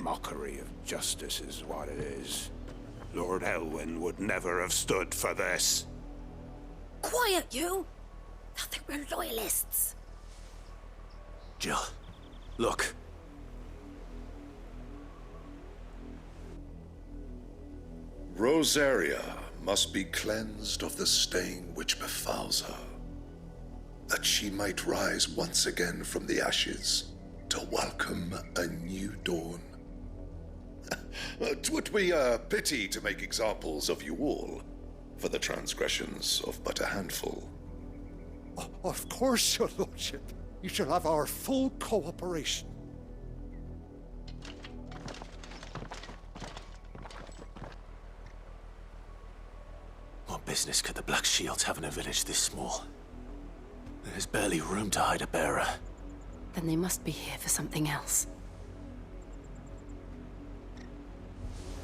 Mockery of justice is what it is. Lord Elwyn would never have stood for this. Quiet, you! I think we're loyalists. Jill, look. Rosaria must be cleansed of the stain which befouls her, that she might rise once again from the ashes to welcome a new dawn. 'Twould be a pity to make examples of you all for the transgressions of but a handful. Of course, your lordship. You shall have our full cooperation. What business could the Black Shields have in a village this small? There's barely room to hide a bearer. Then they must be here for something else.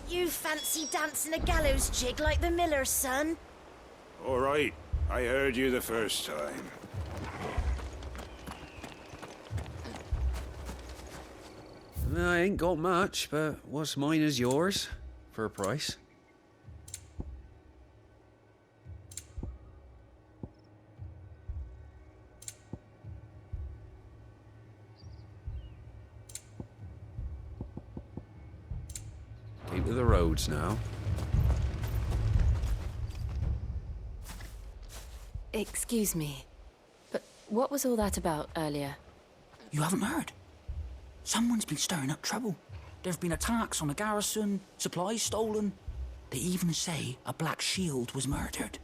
You fancy dancing a gallows jig like the miller's son? All right, I heard you the first time. I ain't got much, but what's mine is yours, for a price. Keep to the roads now. Excuse me, but what was all that about earlier? You haven't heard? Someone's been stirring up trouble. There have been attacks on the garrison, supplies stolen. They even say a Black Shield was murdered.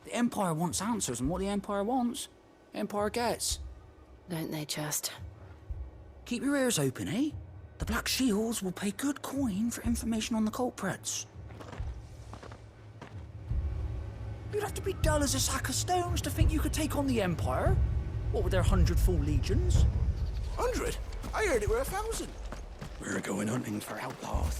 The Empire wants answers, and what the Empire wants, Empire gets. Don't they just? Keep your ears open, eh? The Black Shields will pay good coin for information on the culprits. You'd have to be dull as a sack of stones to think you could take on the Empire. What with their 100 full legions? 100? I heard it were 1,000. We're going hunting for outlaws.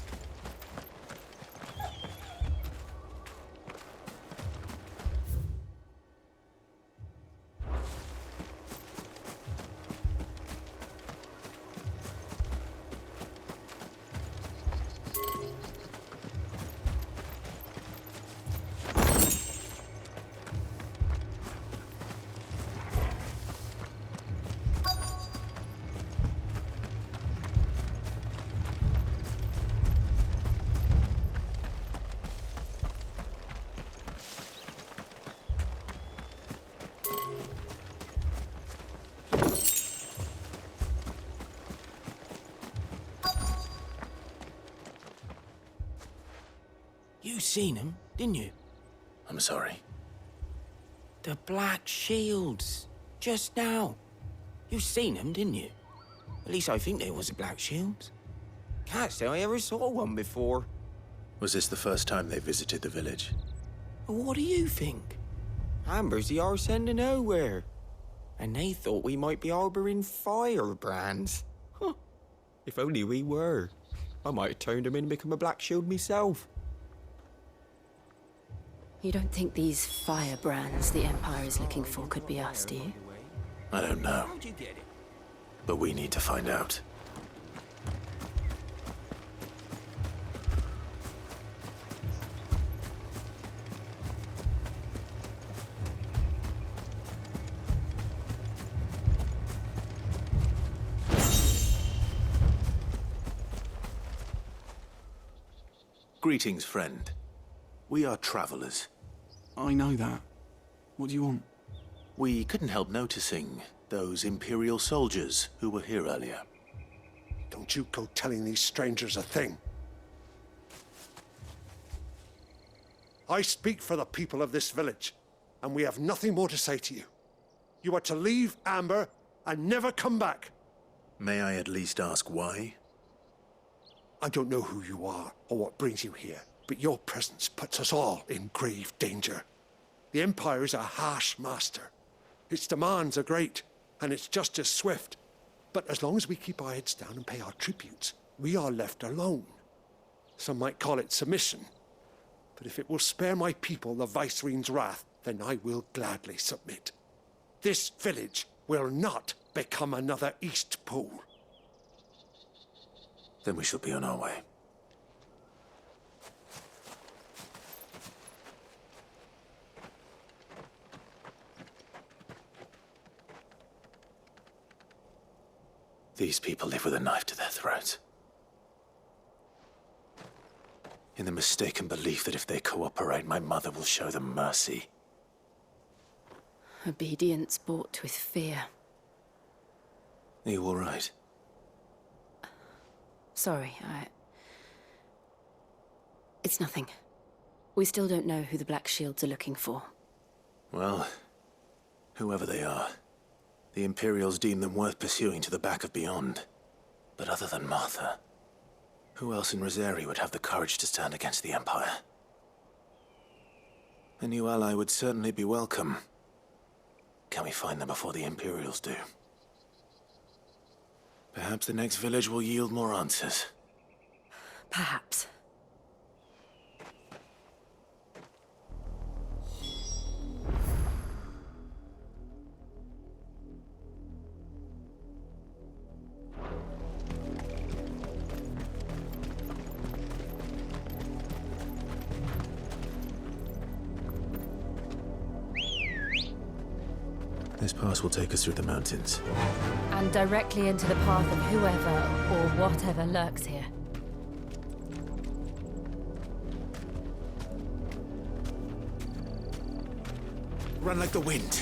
You seen him, didn't you? I'm sorry. The Black Shields. Just now. You seen them, didn't you? At least I think they was a Black Shields. Can't say I ever saw one before. Was this the first time they visited the village? What do you think? Amber's the arse end of nowhere. And they thought we might be harboring firebrands. Huh. If only we were. I might have turned them in and become a Black Shield myself. You don't think these firebrands the Empire is looking for could be us, do you? I don't know, How'd you get it? but we need to find out. Greetings, friend. We are travelers. I know that. What do you want? We couldn't help noticing those Imperial soldiers who were here earlier. Don't you go telling these strangers a thing. I speak for the people of this village, and we have nothing more to say to you. You are to leave Amber and never come back. May I at least ask why? I don't know who you are or what brings you here, but your presence puts us all in grave danger. The Empire is a harsh master. Its demands are great, and its justice swift. But as long as we keep our heads down and pay our tributes, we are left alone. Some might call it submission. But if it will spare my people the Viceroy's wrath, then I will gladly submit. This village will not become another East Pool. Then we shall be on our way. These people live with a knife to their throats. In the mistaken belief that if they cooperate, my mother will show them mercy. Obedience bought with fear. Are you all right? Sorry, It's nothing. We still don't know who the Black Shields are looking for. Well, whoever they are, the Imperials deem them worth pursuing to the back of beyond. But other than Martha, who else in Rosaria would have the courage to stand against the Empire? A new ally would certainly be welcome. Can we find them before the Imperials do? Perhaps the next village will yield more answers. Perhaps. This pass will take us through the mountains. And directly into the path of whoever or whatever lurks here. Run like the wind.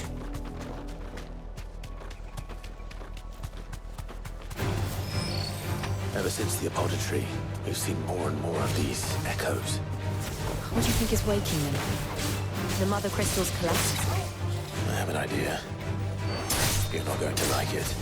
Ever since the apothecary, we've seen more and more of these echoes. What do you think is waking them? The mother crystals collapsed? I have an idea. You're not going to like it.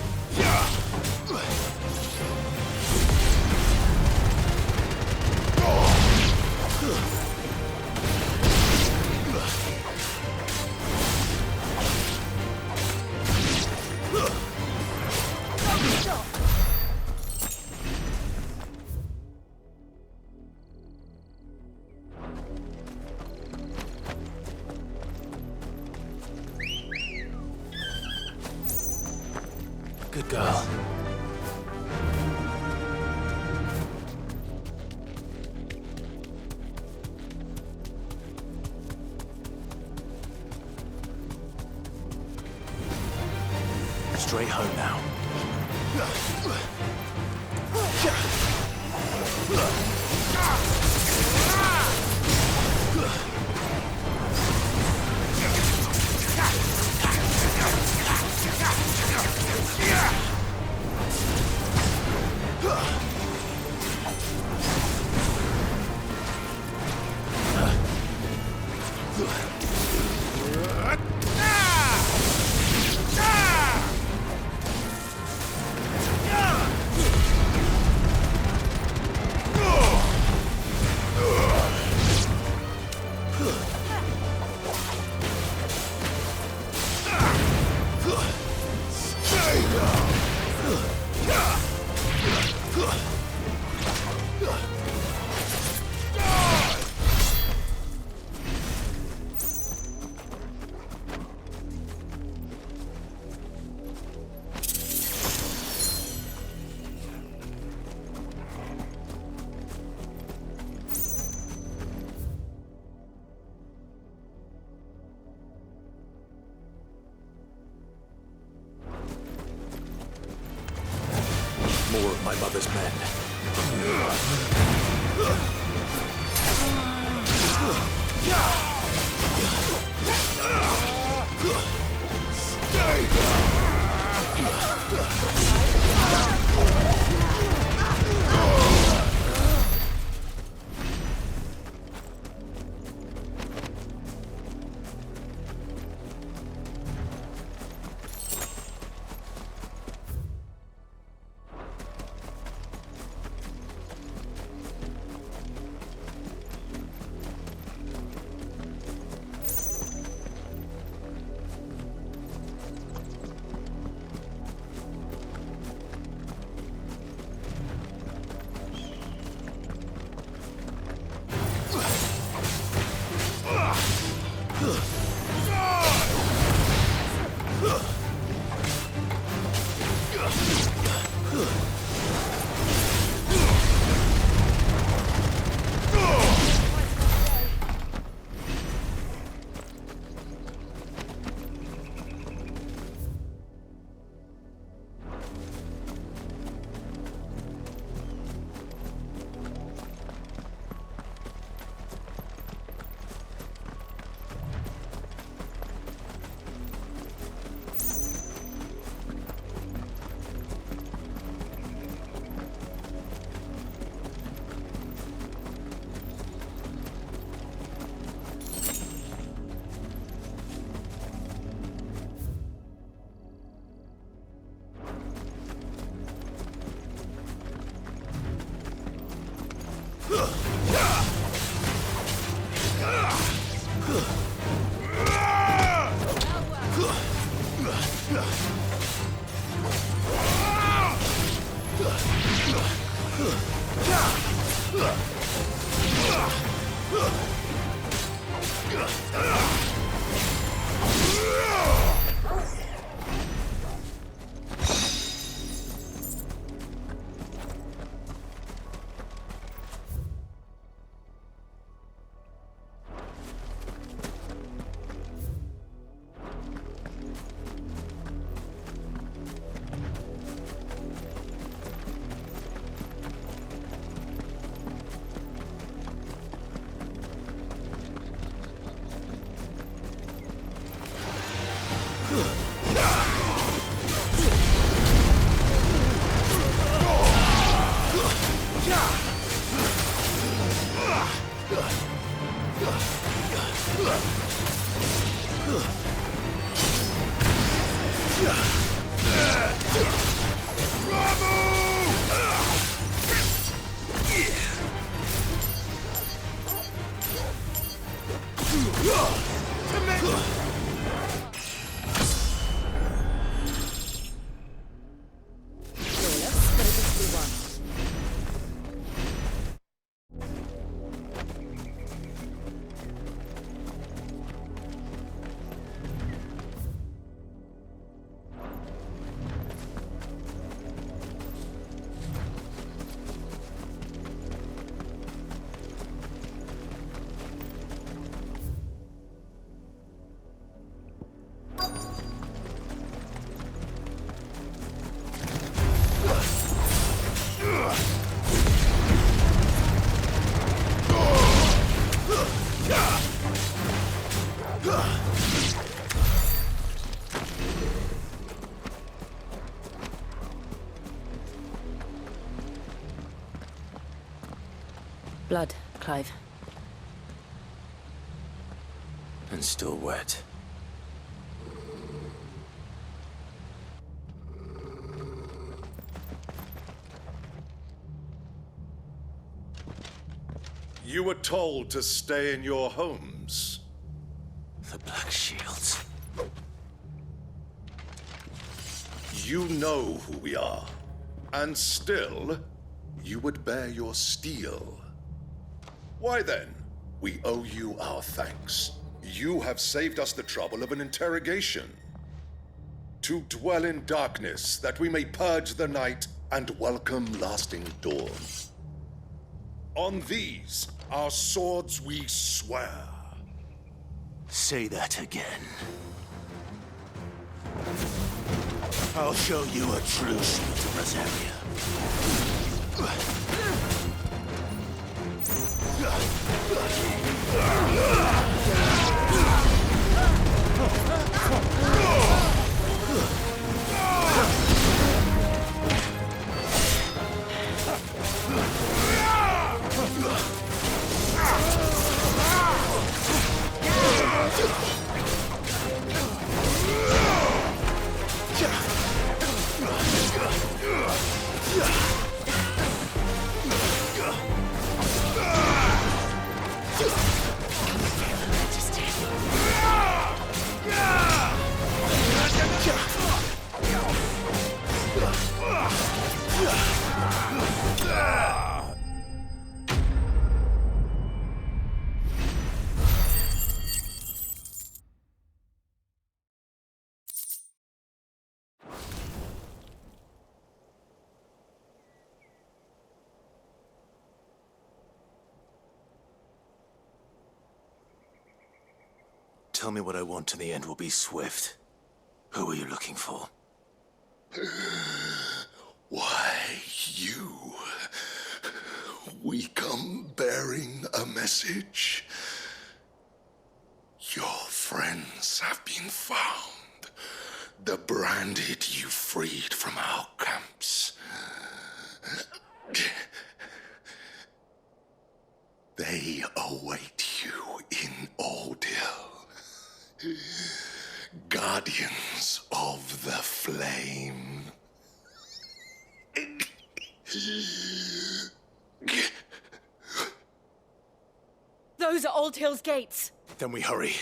Good girl. Straight home now. my mother's men. Blood, Clive. And still wet. You were told to stay in your homes. The Black Shields. You know who we are. And still, you would bear your steel. Why then? We owe you our thanks. You have saved us the trouble of an interrogation. To dwell in darkness, that we may purge the night and welcome lasting dawn. On these, our swords we swear. Say that again. I'll show you a true Shield of Rosaria. Tell me what I want and the end will be swift. Who are you looking for? Why, you. We come bearing a message. Your friends have been found. The branded you freed from our camps. They await you in Ordeal. Guardians of the Flame. Those are Old Hill's gates. Then we hurry.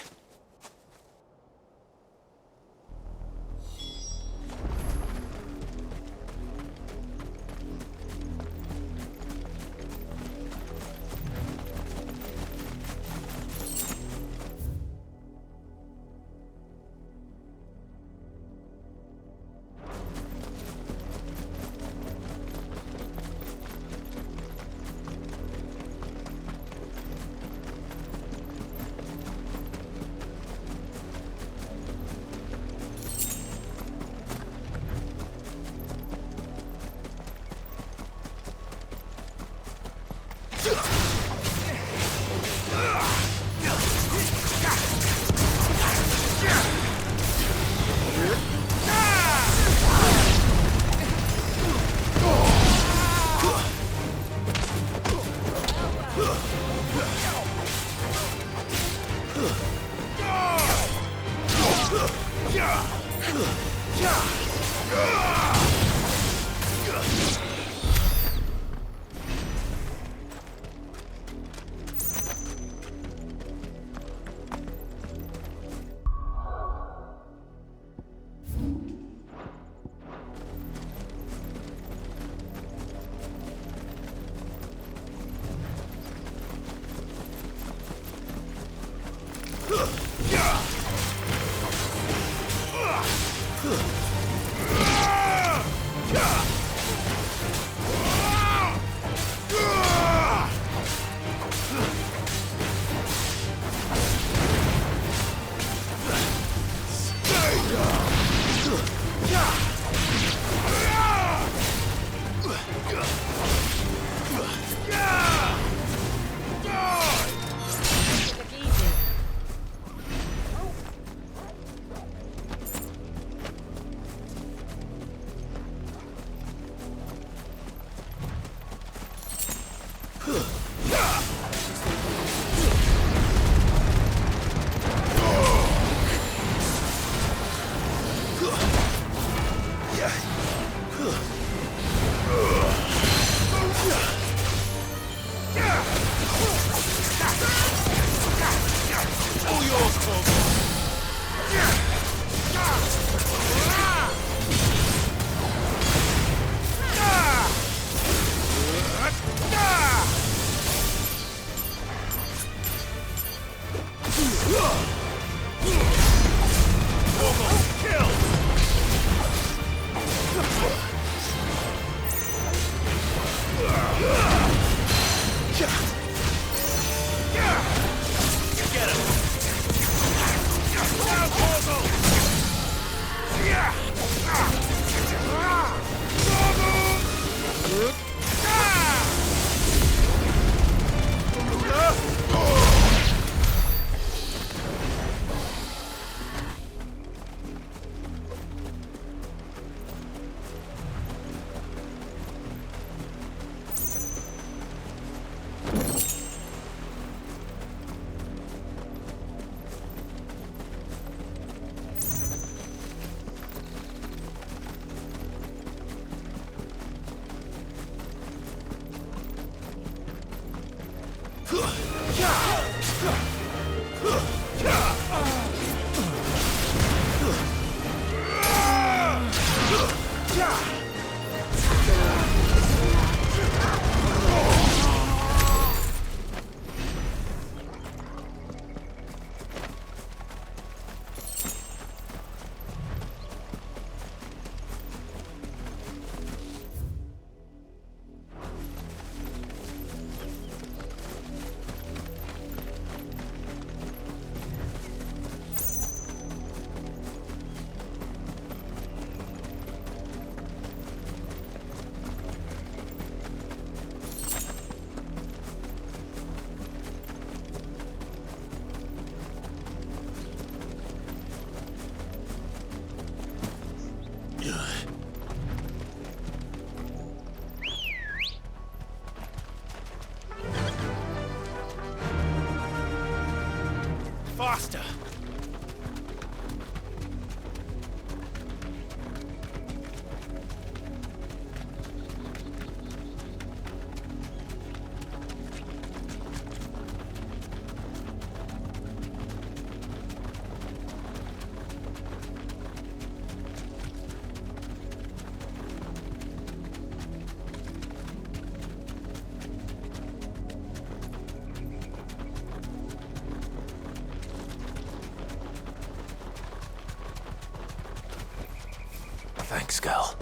Thanks, Gal.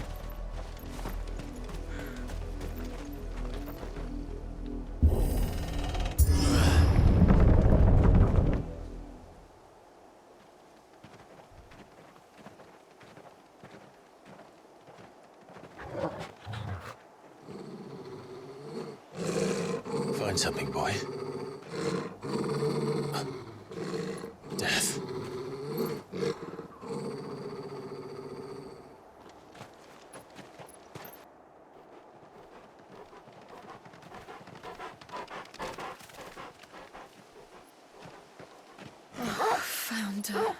Find something, boy. Death. Found her.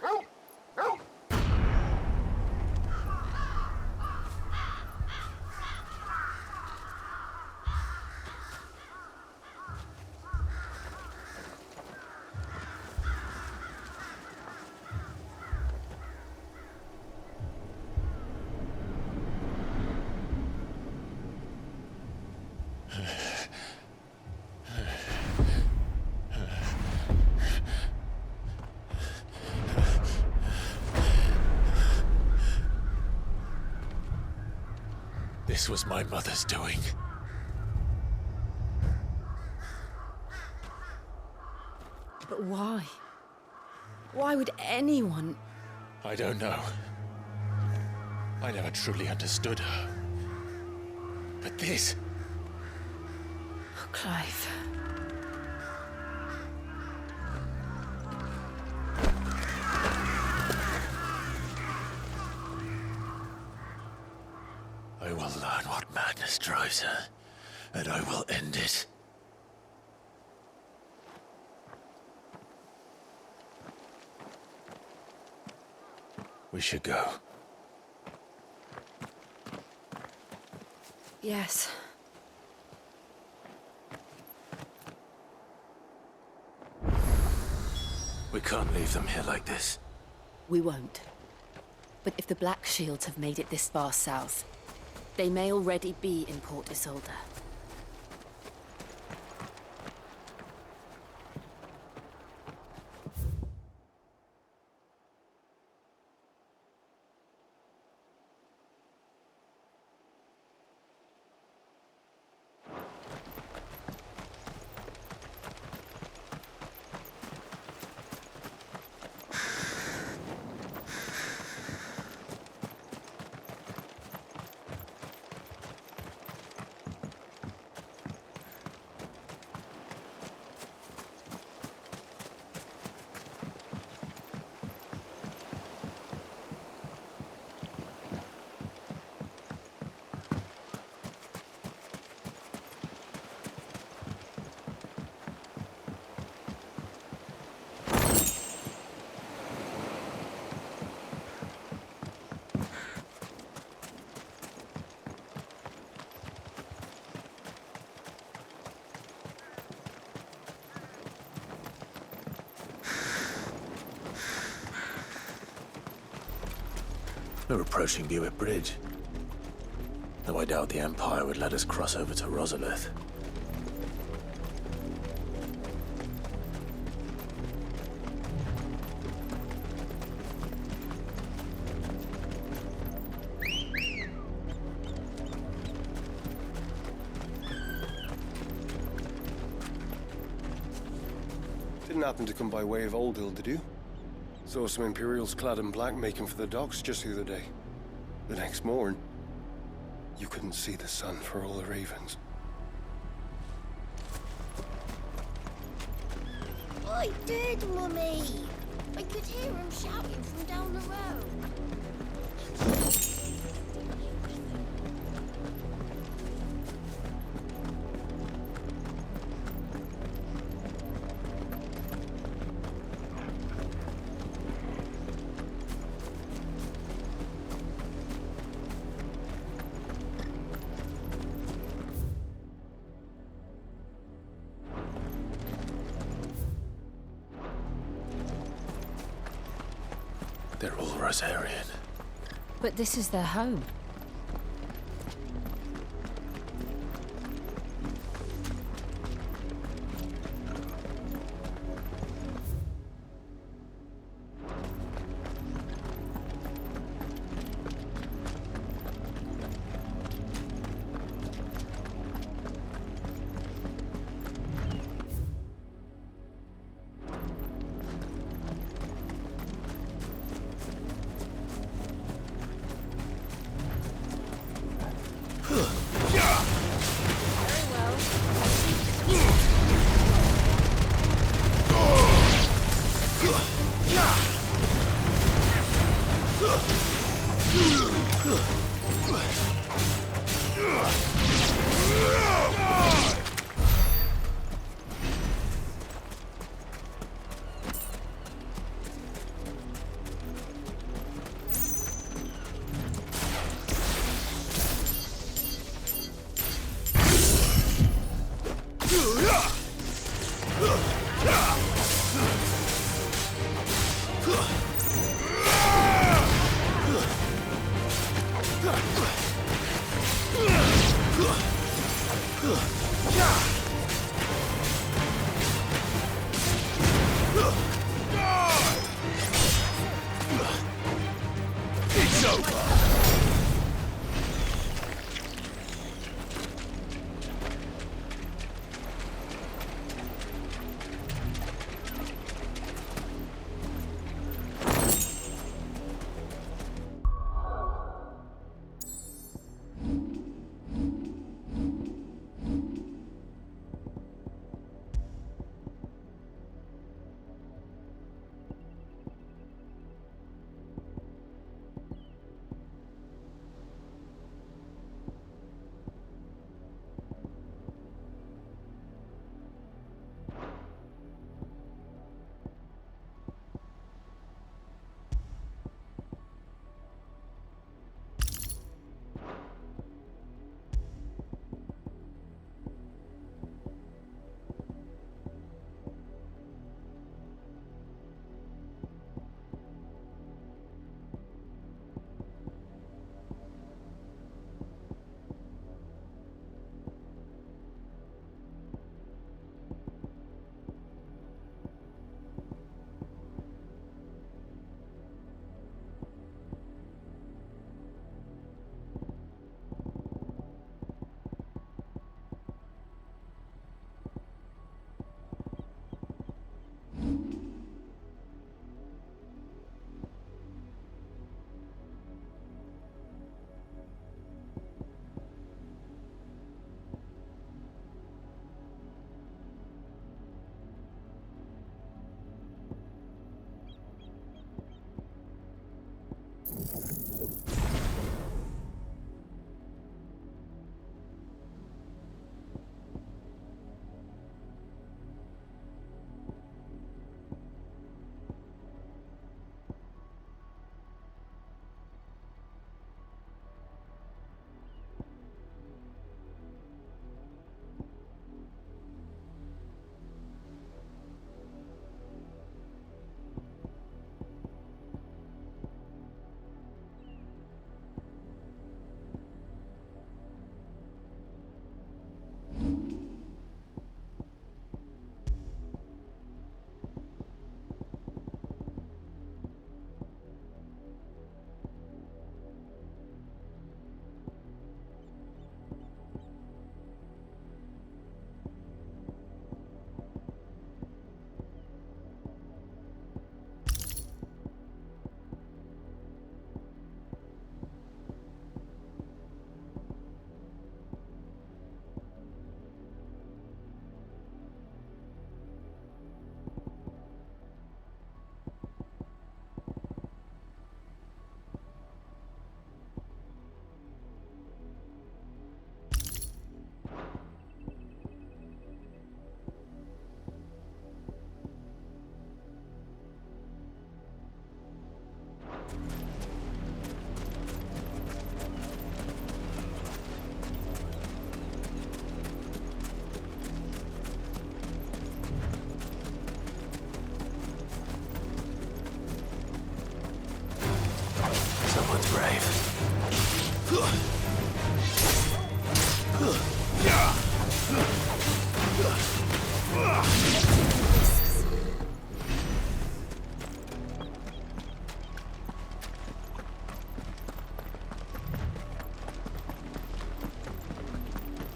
This was my mother's doing. But why? Why would anyone... I don't know. I never truly understood her. But this... Oh, Clive. I will learn what madness drives her, and I will end it. We should go. Yes. We can't leave them here like this. We won't. But if the Black Shields have made it this far south, they may already be in Port Isolde. We're approaching Buick Bridge. Though I doubt the Empire would let us cross over to Rosalith. Didn't happen to come by way of Old Hill, did you? Saw some Imperials clad in black making for the docks just the other day. The next morn, you couldn't see the sun for all the ravens. I did, Mummy. I could hear him shouting from down the road. They're all Rosarian. But this is their home.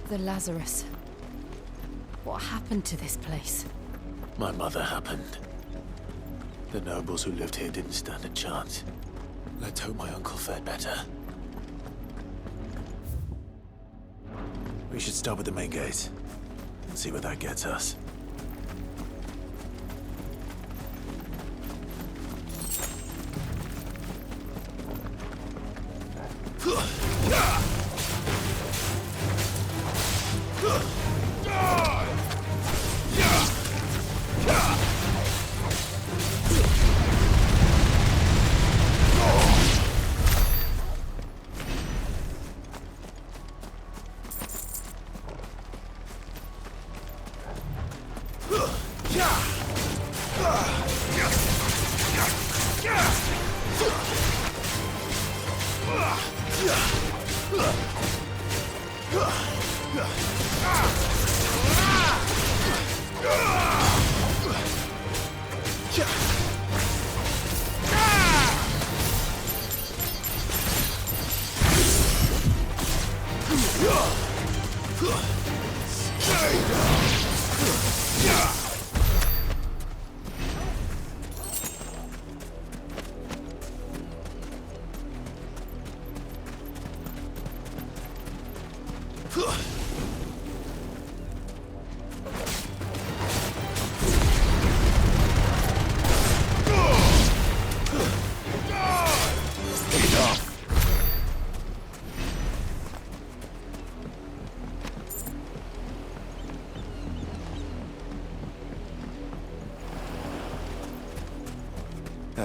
The Lazarus. What happened to this place? My mother happened. The nobles who lived here didn't stand a chance. Let's hope my uncle fared better. We should start with the main gate and see where that gets us.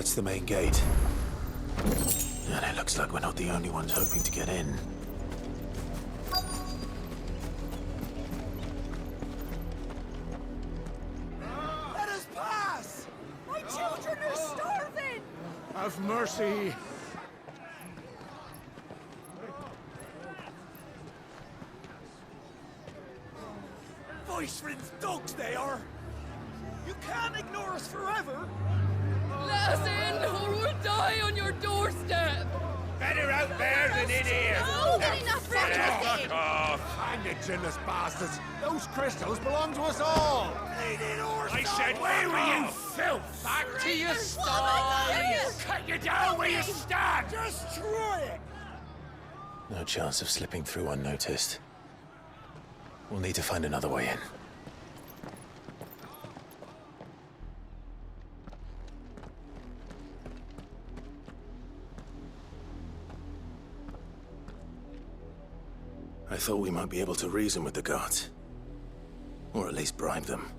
That's the main gate. And it looks like we're not the only ones hoping to get in. Let us pass! My children are starving! Have mercy! Voice-rinsed dogs they are! You can't ignore us forever! Let us in, or we'll die on your doorstep! Better out there than in here! Oh, enough Fuck off! Hang the chinless bastards! Those crystals belong to us all! I said, where were you, filth? Back to your sties! Cut you down where you stand! Destroy it! No chance of slipping through unnoticed. We'll need to find another way in. I thought we might be able to reason with the guards. Or at least bribe them.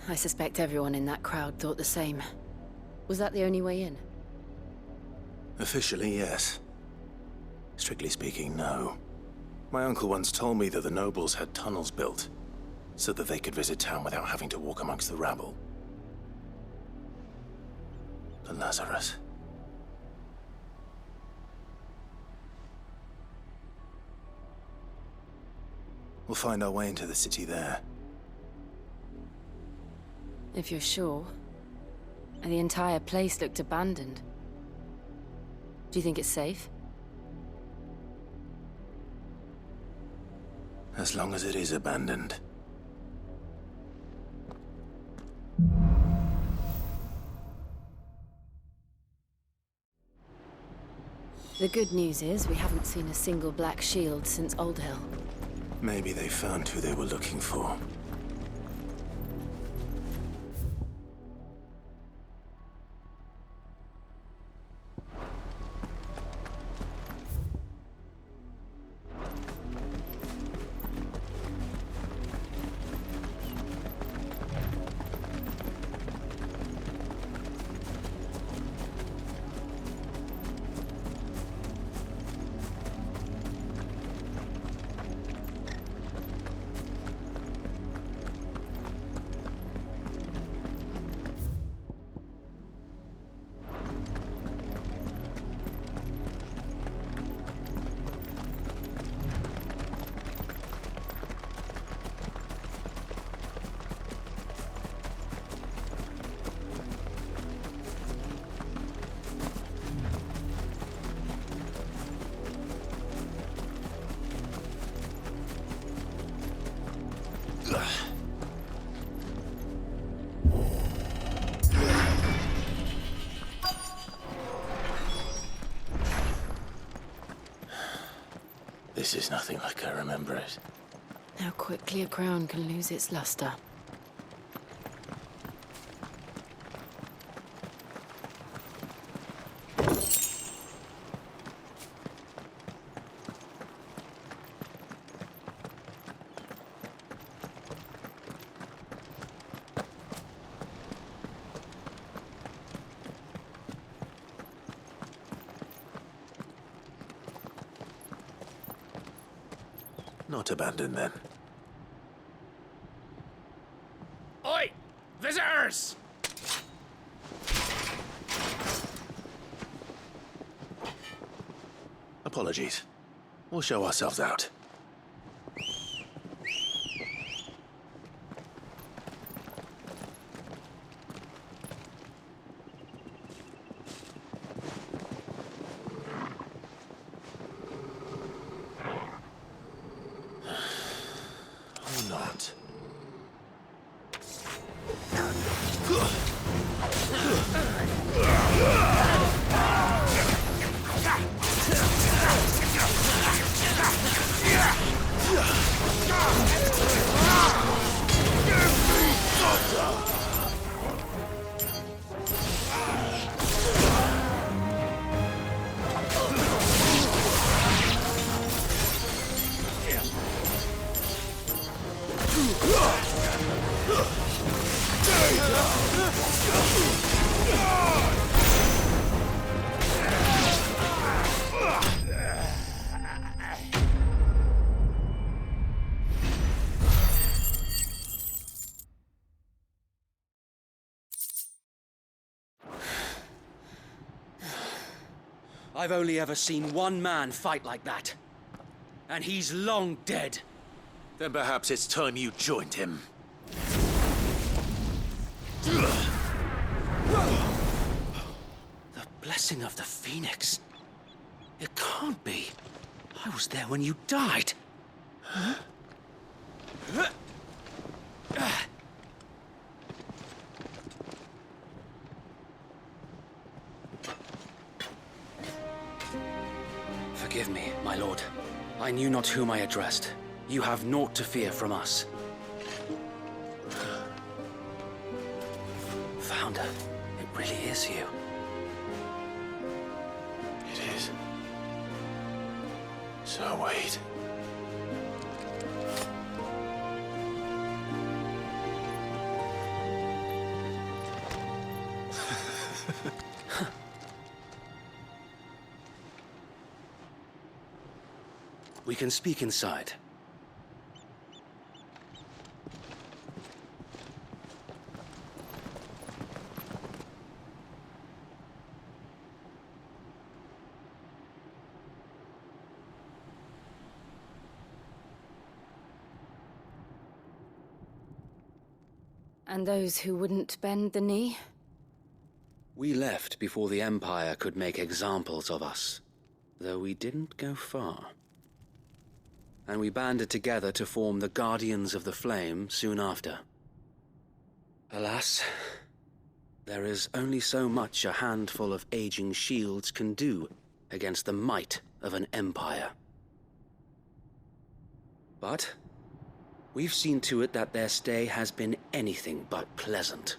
I suspect everyone in that crowd thought the same. Was that the only way in? Officially, yes. Strictly speaking, no. My uncle once told me that the nobles had tunnels built, so that they could visit town without having to walk amongst the rabble. But Lazarus... We'll find our way into the city there. If you're sure. The entire place looked abandoned. Do you think it's safe? As long as it is abandoned. The good news is we haven't seen a single black shield since Old Hill. Maybe they found who they were looking for. This is nothing like I remember it. How quickly a crown can lose its luster. Not abandoned, then. Oi! Visitors! Apologies. We'll show ourselves out. Or not. I've only ever seen one man fight like that. And he's long dead. Then perhaps it's time you joined him. The blessing of the Phoenix. It can't be. I was there when you died. Huh? Forgive me, my lord. I knew not whom I addressed. You have naught to fear from us. Founder, it really is you. It is. So wait. We can speak inside. And those who wouldn't bend the knee? We left before the Empire could make examples of us, though we didn't go far. And we banded together to form the Guardians of the Flame soon after. Alas, there is only so much a handful of aging shields can do against the might of an empire. But we've seen to it that their stay has been anything but pleasant.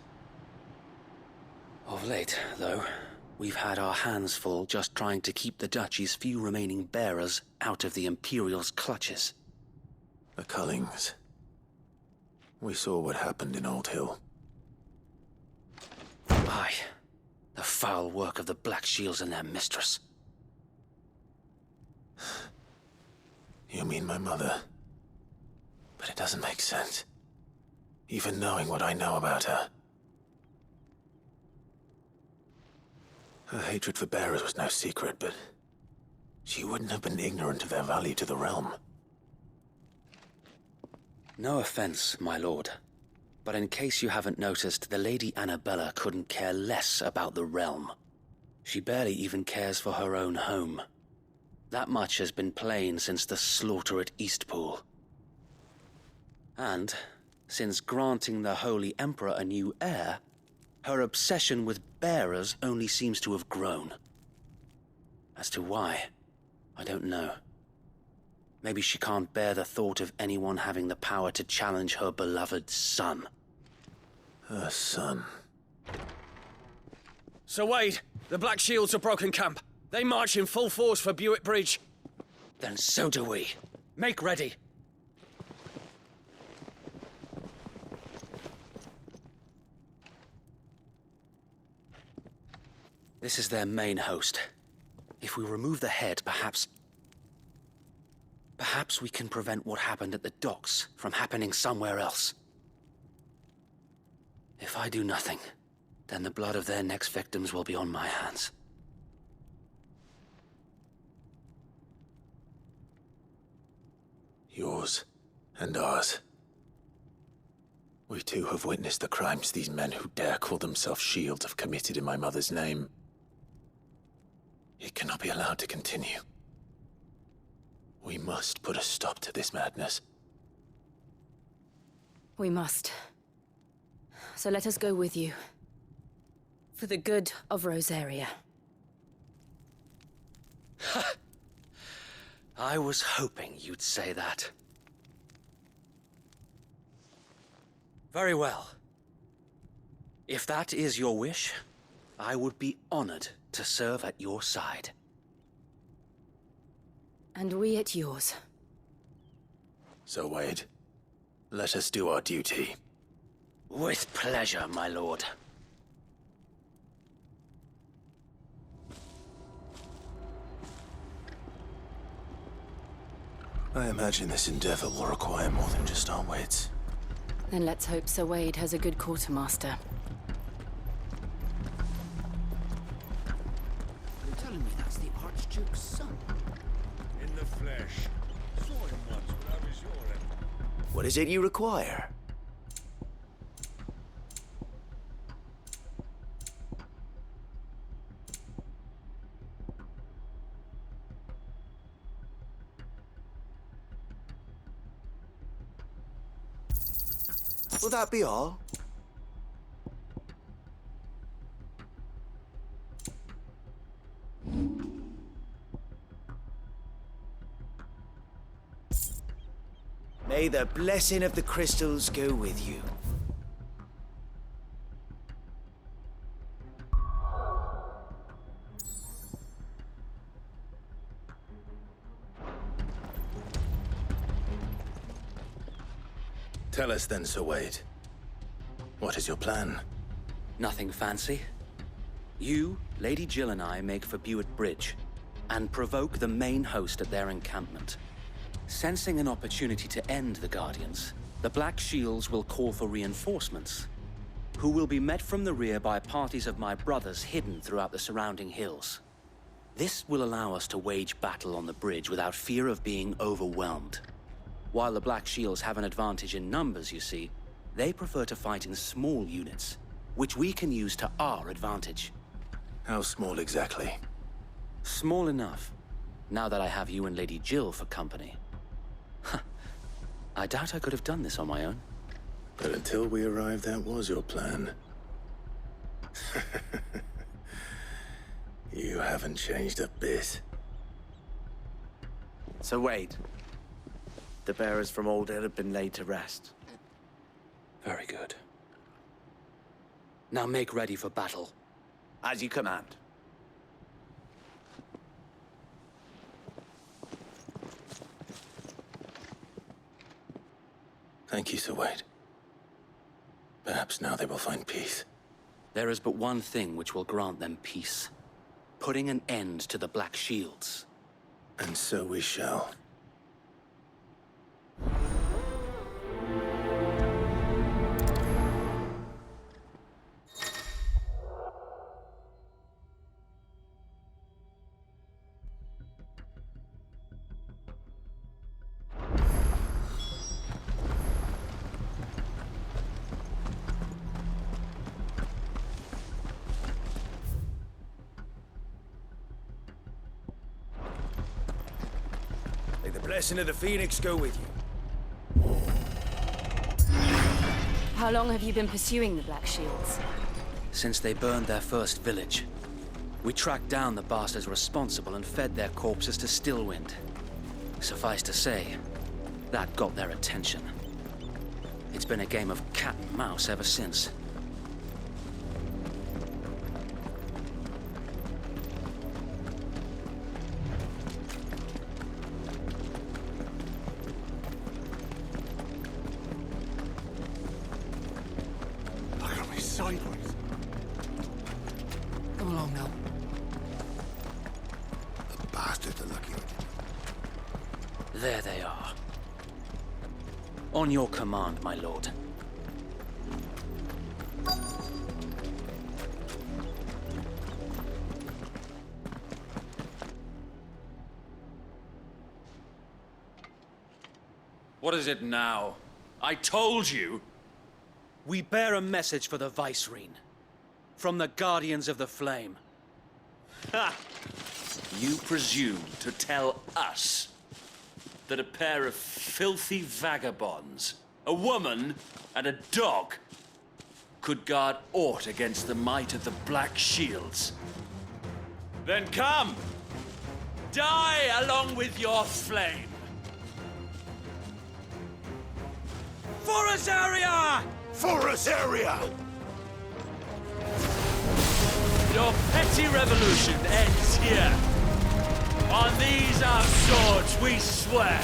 Of late, though, we've had our hands full just trying to keep the Duchy's few remaining bearers out of the Imperial's clutches. The Cullings. We saw what happened in Old Hill. Aye, the foul work of the Black Shields and their mistress. You mean my mother? But it doesn't make sense. Even knowing what I know about her. Her hatred for bearers was no secret, but she wouldn't have been ignorant of their value to the realm. No offense, my lord, but in case you haven't noticed, the Lady Annabella couldn't care less about the realm. She barely even cares for her own home. That much has been plain since the slaughter at Eastpool. And, since granting the Holy Emperor a new heir, her obsession with bearers only seems to have grown. As to why, I don't know. Maybe she can't bear the thought of anyone having the power to challenge her beloved son. Her son. Sir Wade, the Black Shields have broken camp. They march in full force for Buick Bridge. Then so do we. Make ready. This is their main host. If we remove the head, perhaps... Perhaps we can prevent what happened at the docks from happening somewhere else. If I do nothing, then the blood of their next victims will be on my hands. Yours and ours. We too have witnessed the crimes these men who dare call themselves Shield have committed in my mother's name. It cannot be allowed to continue. We must put a stop to this madness. We must. So let us go with you. For the good of Rosaria. I was hoping you'd say that. Very well. If that is your wish, I would be honored to serve at your side. And we at yours. So, Wade, let us do our duty. With pleasure, my lord. I imagine this endeavor will require more than just our wits. Then let's hope Sir Wade has a good quartermaster. You're telling me that's the Archduke's son? In the flesh. Saw him once when I was your age. What is it you require? Will that be all? May the blessing of the crystals go with you. Tell us then, Sir Wade. What is your plan? Nothing fancy. You, Lady Jill and I make for Buett Bridge and provoke the main host at their encampment. Sensing an opportunity to end the Guardians, the Black Shields will call for reinforcements, who will be met from the rear by parties of my brothers hidden throughout the surrounding hills. This will allow us to wage battle on the bridge without fear of being overwhelmed. While the Black Shields have an advantage in numbers, you see, they prefer to fight in small units, which we can use to our advantage. How small exactly? Small enough, now that I have you and Lady Jill for company. I doubt I could have done this on my own. But until we arrived, that was your plan. You haven't changed a bit. So Wade, the bearers from Old Hill have been laid to rest. Very good. Now make ready for battle. As you command. Thank you, Sir Wade. Perhaps now they will find peace. There is but one thing which will grant them peace. Putting an end to the Black Shields. And so we shall. May the blessing of the Phoenix go with you. How long have you been pursuing the Black Shields? Since they burned their first village. We tracked down the bastards responsible and fed their corpses to Stillwind. Suffice to say, that got their attention. It's been a game of cat and mouse ever since. Look at me sideways. Come along now. The bastards are lucky. There they are. On your command, my lord. What is it now? I told you! We bear a message for the Vicereine. From the Guardians of the Flame. Ha! You presume to tell us that a pair of filthy vagabonds, a woman and a dog, could guard aught against the might of the Black Shields? Then come! Die along with your flame! For Rosaria! For Rosaria! Your petty revolution ends here. On these our swords we swear.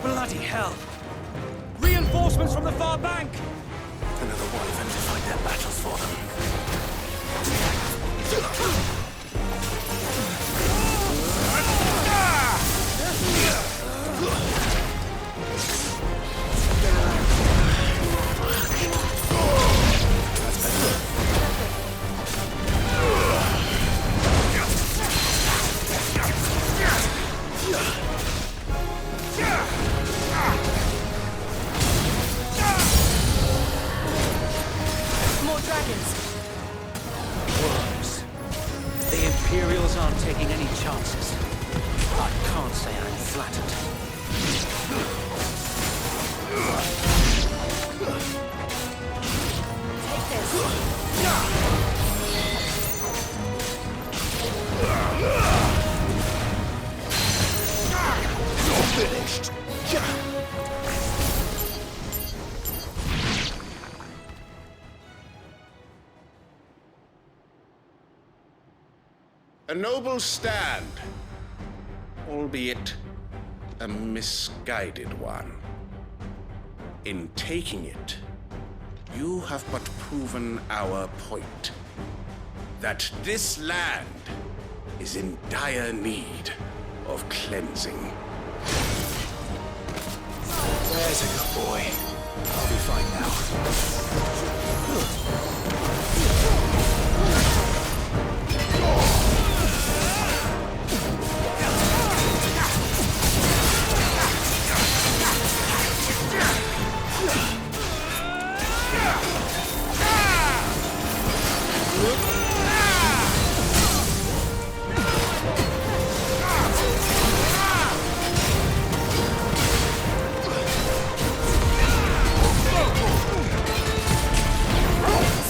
Bloody hell! Reinforcements from the far bank! Another wyvern to fight their battles for them. More dragons! Worms. The Imperials aren't taking any chances. I can't say I'm flattered. Take this. You're finished! A noble stand, albeit a misguided one. In taking it, you have but proven our point. That this land is in dire need of cleansing. There's a good boy. I'll be fine now.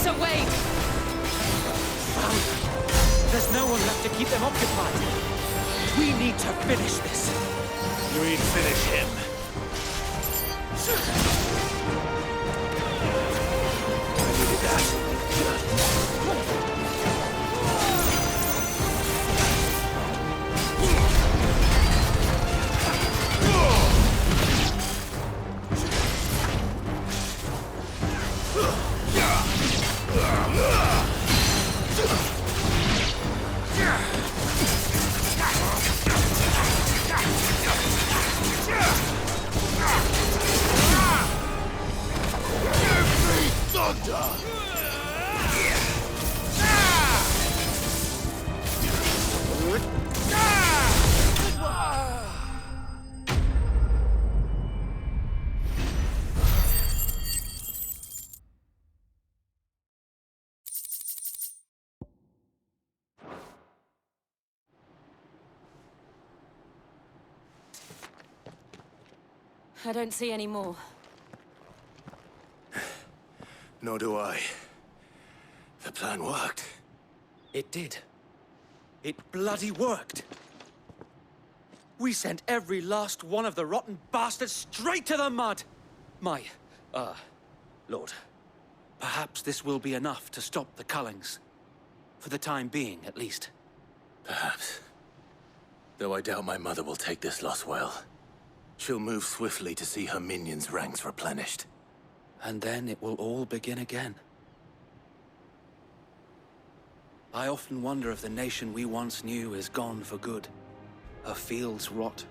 So wait! There's no one left to keep them occupied. We need to finish this. You mean finish him? I needed that. I don't see any more. Nor do I. The plan worked. It did. It bloody worked. We sent every last one of the rotten bastards straight to the mud! My, Lord, perhaps this will be enough to stop the Cullings. For the time being, at least. Perhaps. Though I doubt my mother will take this loss well. She'll move swiftly to see her minions' ranks replenished. And then it will all begin again. I often wonder if the nation we once knew is gone for good. Her fields rot.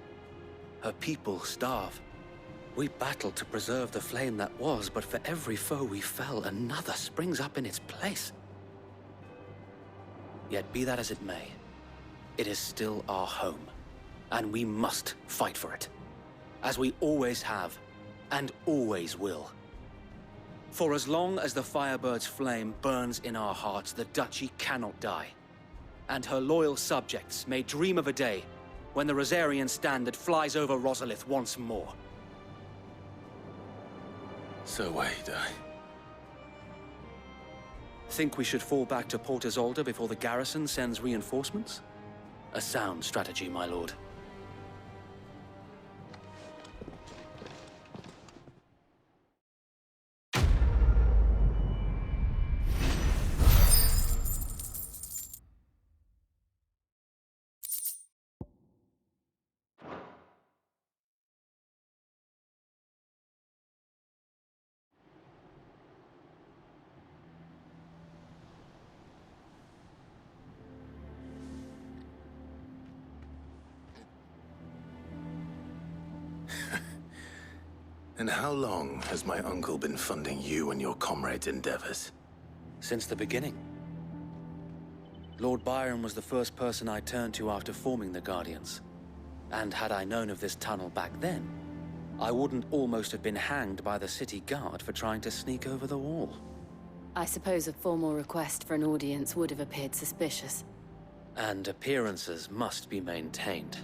Her people starve. We battled to preserve the flame that was, but for every foe we fell, another springs up in its place. Yet be that as it may, it is still our home, and we must fight for it, as we always have, and always will. For as long as the Firebird's flame burns in our hearts, the Duchy cannot die, and her loyal subjects may dream of a day when the Rosarian standard flies over Rosalith once more. So wait, Think we should fall back to Port Isolde before the garrison sends reinforcements? A sound strategy, my lord. And how long has my uncle been funding you and your comrades' endeavors? Since the beginning. Lord Byron was the first person I turned to after forming the Guardians. And had I known of this tunnel back then, I wouldn't almost have been hanged by the city guard for trying to sneak over the wall. I suppose a formal request for an audience would have appeared suspicious. And appearances must be maintained.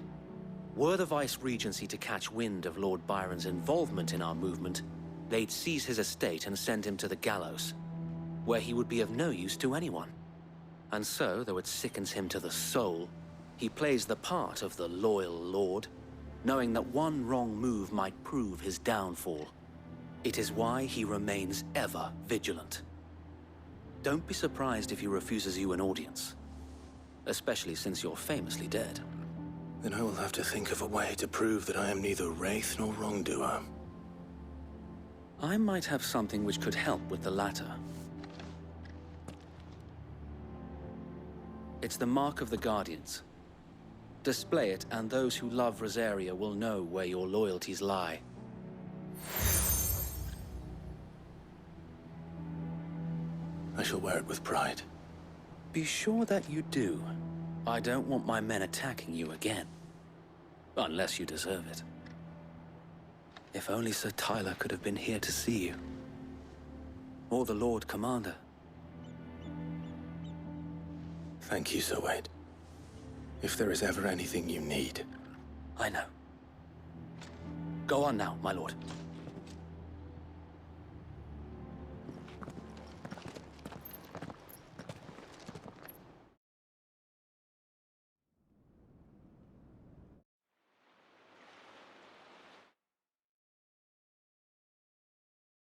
Were the Vice-Regency to catch wind of Lord Byron's involvement in our movement, they'd seize his estate and send him to the gallows, where he would be of no use to anyone. And so, though it sickens him to the soul, he plays the part of the loyal lord, knowing that one wrong move might prove his downfall. It is why he remains ever vigilant. Don't be surprised if he refuses you an audience, especially since you're famously dead. Then I will have to think of a way to prove that I am neither wraith nor wrongdoer. I might have something which could help with the latter. It's the mark of the Guardians. Display it, and those who love Rosaria will know where your loyalties lie. I shall wear it with pride. Be sure that you do. I don't want my men attacking you again. Unless you deserve it. If only Sir Tyler could have been here to see you. Or the Lord Commander. Thank you, Sir Wade. If there is ever anything you need. I know. Go on now, my lord.